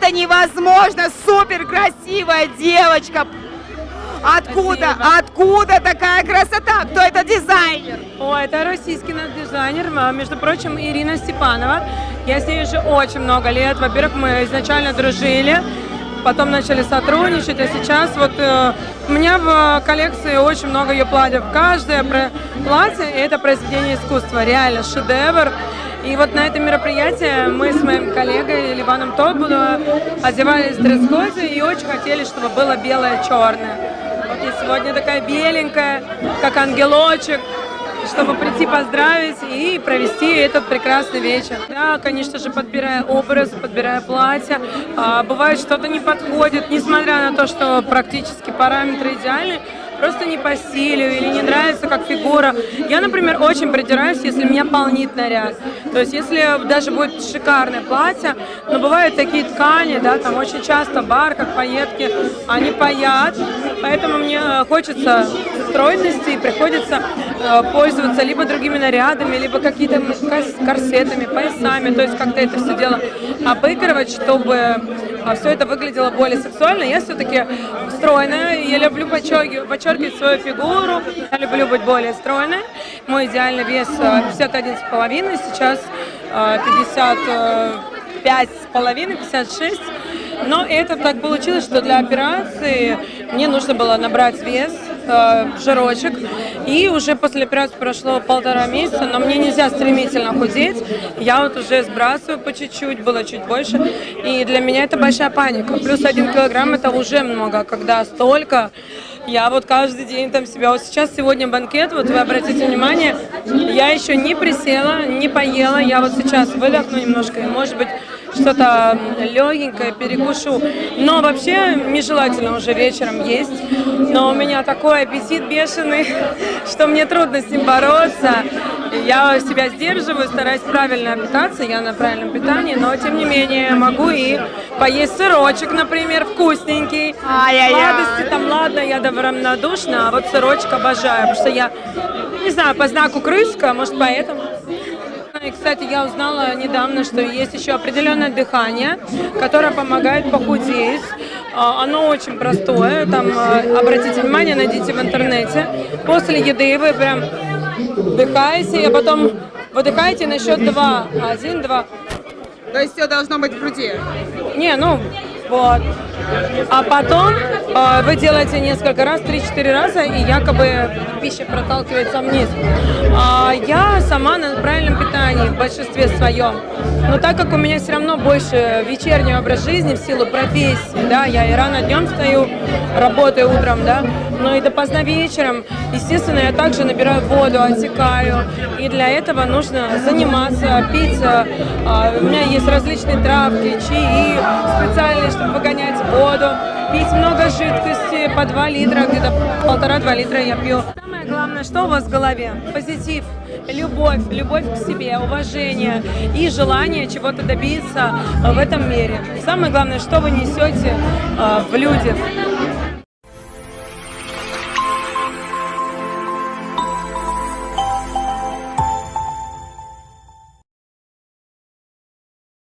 Это невозможно, супер красивая девочка. Откуда? Спасибо. Откуда такая красота? Кто это дизайнер? О, это российский наш дизайнер, между прочим, Ирина Степанова. Я с ней уже очень много лет. Во-первых, мы изначально дружили, потом начали сотрудничать, а сейчас вот у меня в коллекции очень много ее платьев. Каждое платье – это произведение искусства, реально шедевр. И вот на это мероприятие мы с моим коллегой Ливаном Тобуду одевались в дресс-коде и очень хотели, чтобы было белое-черное. Вот я сегодня такая беленькая, как ангелочек, чтобы прийти поздравить и провести этот прекрасный вечер. Я, конечно же, подбираю образы, подбираю платья. Бывает, что-то не подходит, несмотря на то, что практически параметры идеальны, просто не по стилю или не нравится как фигура. Я, например, очень придираюсь, если меня полнит наряд. То есть, если даже будет шикарное платье, но бывают такие ткани, да, там очень часто бархат, пайетки, они паят, поэтому мне хочется стройности и приходится пользоваться либо другими нарядами, либо какими-то корсетами, поясами, то есть как-то это все дело обыгрывать, чтобы все это выглядело более сексуально. Я все-таки стройная, я люблю подчеркивать свою фигуру, я люблю быть более стройной. Мой идеальный вес 51,5, сейчас 55,5, 56. Но это так получилось, что для операции мне нужно было набрать вес, жирочек. И уже после операции прошло 1,5 месяца, но мне нельзя стремительно худеть. Я вот уже сбрасываю по чуть-чуть, было чуть больше. И для меня это большая паника. Плюс 1 килограмм это уже много, когда столько. Я вот каждый день там себя... Вот сейчас сегодня банкет, вот вы обратите внимание, я еще не присела, не поела. Я вот сейчас выдохну немножко и, может быть, что-то легенькое перекушу. Но вообще нежелательно уже вечером есть. Но у меня такой аппетит бешеный, что мне трудно с ним бороться. Я себя сдерживаю, стараюсь правильно питаться, я на правильном питании, но тем не менее я могу и поесть сырочек, например, вкусненький. Сладости там, ладно, я равнодушна, а вот сырочек обожаю, потому что я, не знаю, по знаку крыска, может поэтому. И, кстати, я узнала недавно, что есть еще определенное дыхание, которое помогает похудеть. Оно очень простое, там, обратите внимание, найдите в интернете. После еды вы прям вдыхаете, а потом выдыхаете на счет 2. 1, 2. То есть все должно быть в груди? Не, ну, вот. А потом вы делаете несколько раз, 3-4 раза, и якобы пища проталкивается вниз. Я сама на правильном питании в большинстве своем. Но так как у меня все равно больше вечерний образ жизни в силу профессии, да, я и рано днем встаю, работаю утром, да, но и допоздна вечером, естественно, я также набираю воду, отсекаю, и для этого нужно заниматься, пить. У меня есть различные травки, чаи специальные, чтобы выгонять воду, пить много жидкости, по 2 литра, где-то 1,5-2 литра я пью. Самое главное, что у вас в голове? Позитив, любовь к себе, уважение и желание чего-то добиться в этом мире. Самое главное, что вы несете в люди.